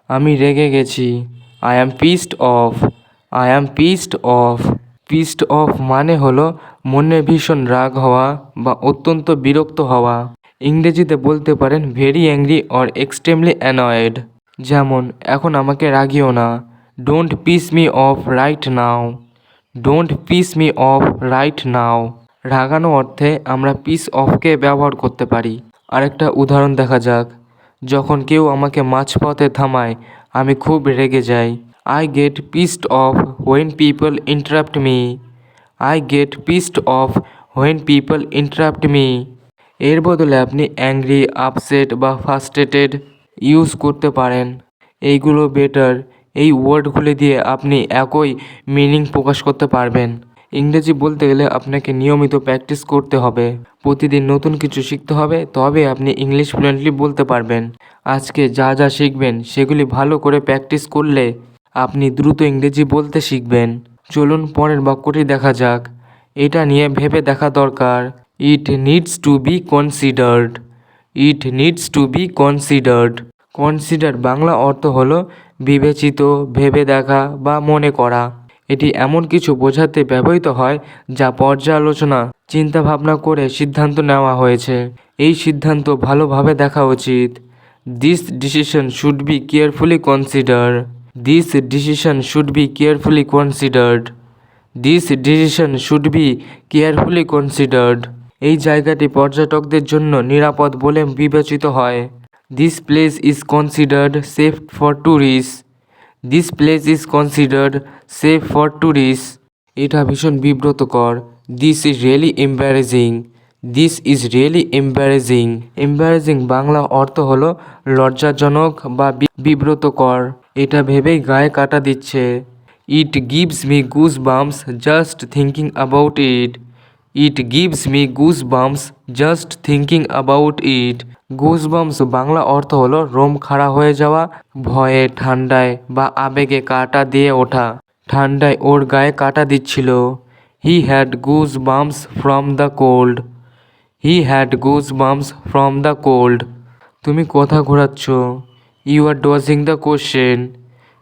আমি রেগে গেছি। I am pissed of. I am pissed of. Pissed of মানে হলো মনে ভীষণ রাগ হওয়া বা অত্যন্ত বিরক্ত হওয়া। ইংরেজিতে বলতে পারেন very angry or extremely annoyed. যেমন এখন আমাকে রাগিও না। Don't piss me off right now. Don't piss me off right now. রাগানো অর্থে আমরা পিস অফকে ব্যবহার করতে পারি। আরেকটা উদাহরণ দেখা যাক। যখন কেউ আমাকে মাঝপথে থামায় আমি খুব রেগে যাই। I get pissed of when people interrupt me. I get pissed of when people interrupt me. এর বদলে আপনি অ্যাংরি, আপসেট বা ফ্রাস্ট্রেটেড ইউজ করতে পারেন। এইগুলো বেটার। এই ওয়ার্ডগুলি দিয়ে আপনি একই মিনিং প্রকাশ করতে পারবেন। ইংরেজি বলতে গেলে আপনাকে নিয়মিত প্র্যাকটিস করতে হবে। প্রতিদিন নতুন কিছু শিখতে হবে, তবে আপনি ইংলিশ ফ্লুয়েন্টলি বলতে পারবেন। আজকে যা যা শিখবেন সেগুলি ভালো করে প্র্যাকটিস করলে আপনি দ্রুত ইংরেজি বলতে শিখবেন। চলুন পরের বাক্যটি দেখা যাক। এটা নিয়ে ভেবে দেখা দরকার। It needs to be considered. It needs to be considered. Consider Bangla অর্থ হলো বিবেচিত, ভেবে দেখা বা মনে করা। এটি এমন কিছু বোঝাতে ব্যবহৃত হয় যা পর্যালোচনা, চিন্তা ভাবনা করে সিদ্ধান্ত নেওয়া হয়েছে। এই সিদ্ধান্ত ভালোভাবে দেখা উচিত। This decision should be carefully consider. This decision should be carefully considered. This decision should be carefully considered. এই জায়গাটি পর্যটকদের জন্য নিরাপদ বলে বিবেচিত হয়। This place is considered safe for tourist. This place is considered safe for tourist. এটা ভীষণ বিব্রতকর। This is really embarrassing. This is really embarrassing. Embarrassing Bangla অর্থ হলো লজ্জাজনক বা বিব্রতকর। এটা ভেবেই গায়ে কাটা দিচ্ছে। It gives me goose bumps just thinking about it. It gives me goose bumps just thinking about it. Goose bumps Bangla অর্থ হলো রোম খাড়া হয়ে যাওয়া, ভয়ে, ঠান্ডায় বা আবেগে কাটা দিয়ে ওঠা। ঠান্ডায় ওর গায়ে কাটা দিচ্ছিল। He had goose bumps from the cold. He had goose bumps from the cold. তুমি কথা ঘোরাচ্ছ। You are dodging the question.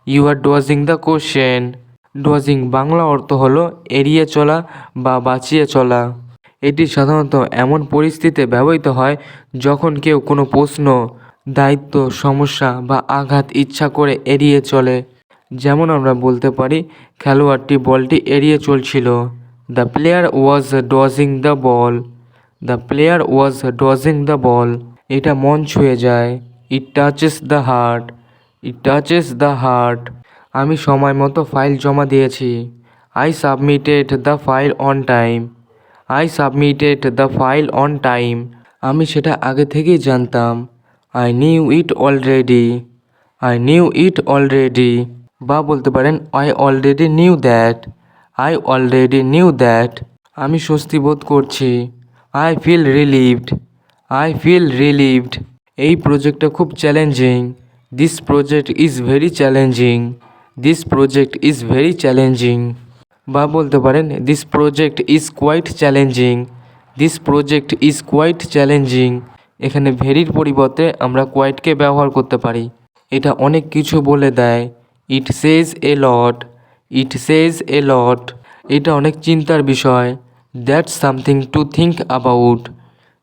You are dodging the question. Dodging Bangla অর্থ হলো এড়িয়ে চলা বা বাঁচিয়ে চলা। এটি সাধারণত এমন পরিস্থিতিতে ব্যবহৃত হয় যখন কেউ কোনো প্রশ্ন, দায়িত্ব, সমস্যা বা আঘাত ইচ্ছা করে এড়িয়ে চলে। যেমন আমরা বলতে পারি খেলোয়াড়টি বলটি এড়িয়ে চলছিল। The player was dodging the ball. The player was dodging the ball. এটা মন ছুঁয়ে যায়। It touches the heart. It touches the heart. আমি সময় মতো ফাইল জমা দিয়েছি। I submitted the file on time. I submitted the file on time. আমি সেটা আগে থেকেই জানতাম। I knew it already. I knew it already. বা বলতে পারেন I already knew that. I already knew that. আমি স্বস্তি বোধ করছি। I feel relieved. I feel relieved. এই প্রজেক্টটা খুব challenging. This project is very challenging. This project is very challenging. বা বলতে পারেন this project is quite challenging. This project is quite challenging. এখানে ভেরির পরিবর্তে আমরা কোয়াইটকে ব্যবহার করতে পারি। এটা অনেক কিছু বলে দেয়। ইট সেজ এ লট। ইট সেজ এ লট। এটা অনেক চিন্তার বিষয়। That's something to think about.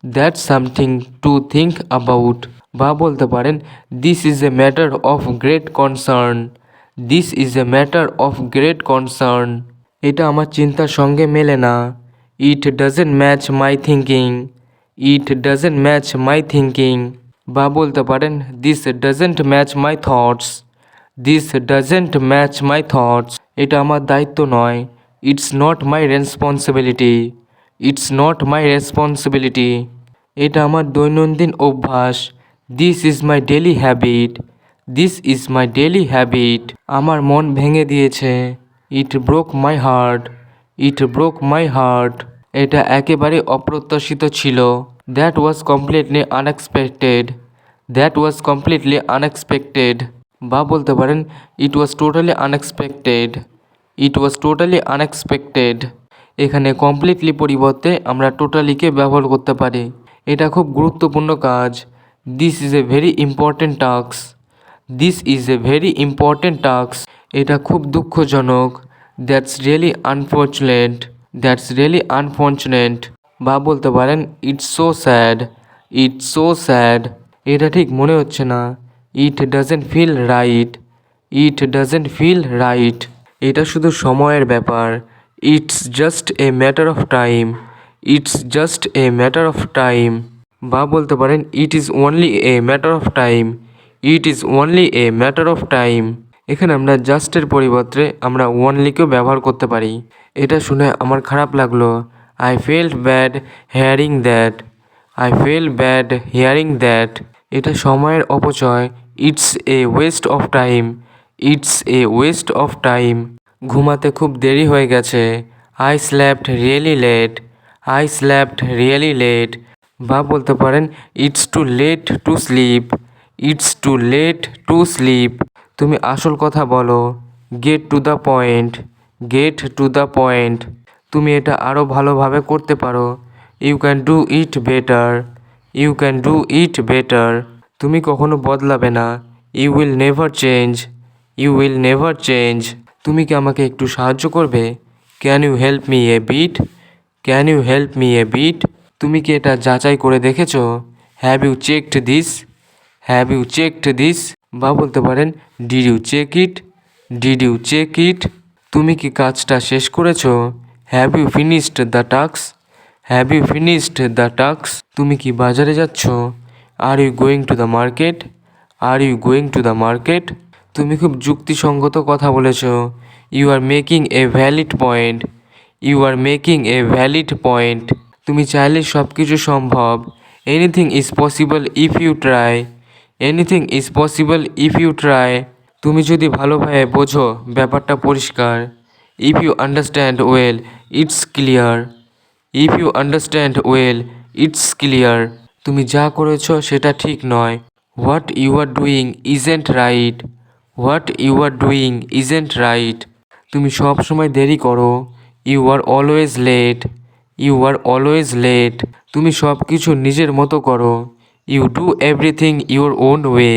That's something to think about. বা বলতে পারেন this is A matter of great concern. This is A matter of great concern. এটা আমার চিন্তার সঙ্গে মেলে না। It doesn't match my thinking. It doesn't match my thinking. বা বলতে পারেন this doesn't match my thoughts. This doesn't match my thoughts. এটা আমার দায়িত্ব নয়। It's not my responsibility. It's not my responsibility. এটা আমার দৈনন্দিন অভ্যাস। This is my daily habit. This is my daily habit. আমার মন ভেঙে দিয়েছে। It broke my heart. It broke my heart. এটা একেবারে অপ্রত্যাশিত ছিল। That was completely unexpected. That was completely unexpected. বা বলতে পারেন it was totally unexpected. It was totally unexpected. এখানে কমপ্লিটলি পরিবর্তে আমরা টোটালিকে ব্যবহার করতে পারি। এটা খুব গুরুত্বপূর্ণ কাজ। This is a very important task. This is a very important task. এটা খুব দুঃখজনক। That's really unfortunate. That's really unfortunate. বা বলতে পারেন it's so sad. It's so sad. এটা ঠিক মনে হচ্ছে না। It doesn't feel right. It doesn't feel right. এটা শুধু সময়ের ব্যাপার। It's just a matter of time. It's just a matter of time. বা বলতে পারেন it is only A matter of time. It is only A matter of time. এখানে আমরা জাস্টের পরিবর্তে আমরা অনলিকেও ব্যবহার করতে পারি। এটা শুনে আমার খারাপ লাগলো। I felt bad hearing that. I fell bad hearing that. এটা সময়ের অপচয়। It's a waste of time. It's a waste of time. ঘুমাতে খুব দেরি হয়ে গেছে। I slept really late. I slept really late. বা বলতে পারেন it's too late to sleep. It's too late to sleep. তুমি আসল কথা বলো। Get to the point. Get to the point. তুমি এটা আরও ভালোভাবে করতে পারো। You can do it better. You can do it better. তুমি কখনো বদলাবে না। You will never change. You will never change. তুমি কি আমাকে একটু সাহায্য করবে? Can you help me a bit? Can you help me a bit? তুমি কি এটা যাচাই করে দেখেছো? Have you checked this? Have you checked this? বা বলতে পারেন did you check it? Did you check it? তুমি কি কাজটা শেষ করেছো? Have you finished the task? Have you finished the task? তুমি কি বাজারে যাচ্ছ? Are you going to the market? Are you going to the market? তুমি খুব যুক্তিসঙ্গত কথা বলেছ। You are making a valid point. You are making a valid point. তুমি চাইলে সব কিছু সম্ভব। Anything is possible if you try. Anything is possible if you try. তুমি যদি ভালোভাবে বোঝো ব্যাপারটা পরিষ্কার। If you understand well it's clear. If you understand well it's clear. তুমি যা করেছো সেটা ঠিক নয়। What you are doing isn't right. What you are doing isn't right. তুমি সব সময় দেরি করো। You are always late. You are always late. তুমি সব কিছু নিজের মতো করো। You do everything your own way.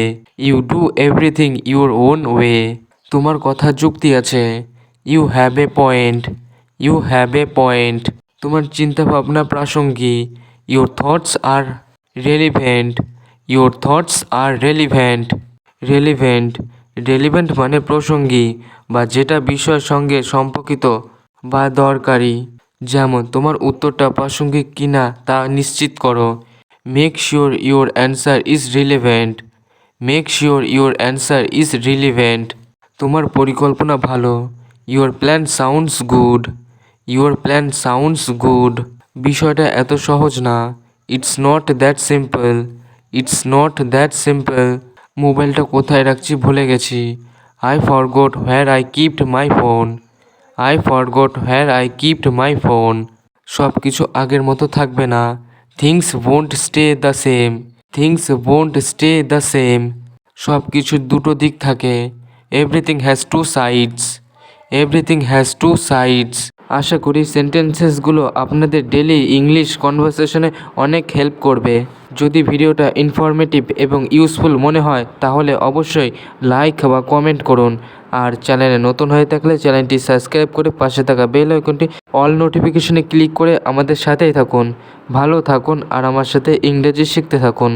You do everything your own way. তোমার কথা যুক্তি আছে। You have a point. You have a point. তোমার চিন্তাভাবনা প্রাসঙ্গিক। Your thoughts are relevant. Your thoughts are relevant. Relevant. Relevant মানে প্রসঙ্গী বা যেটা বিষয়ের সঙ্গে সম্পর্কিত বা দরকারি। যেমন তোমার উত্তরটা প্রাসঙ্গিক কিনা তা নিশ্চিত করো। Make sure your answer is relevant. Make sure your answer is relevant. তোমার পরিকল্পনা ভালো। Your plan sounds good. Your plan sounds good. বিষয়টা এত সহজ না। It's not that simple. It's not that simple. মোবাইলটা কোথায় রাখছি ভুলে গেছি। I forgot where I kept my phone. I forgot where I kept my phone. সব কিছু আগের মতো থাকবে না। Things won't stay the same. Things won't stay the same. সব কিছুর দুটো দিক থাকে। Everything has two sides. Everything has two sides. আশা করি সেন্টেন্সেসগুলো আপনাদের ডেলি ইংলিশ কনভারসেশনে অনেক হেল্প করবে। যদি ভিডিওটা ইনফরমেটিভ এবং ইউজফুল মনে হয় তাহলে অবশ্যই লাইক বা কমেন্ট করুন। আর চ্যানেলে নতুন হয়ে থাকলে চ্যানেলটি সাবস্ক্রাইব করে পাশে থাকা বেল আইকনটি অল নোটিফিকেশনে ক্লিক করে আমাদের সাথেই থাকুন। ভালো থাকুন আর আমার সাথে ইংরেজি শিখতে থাকুন।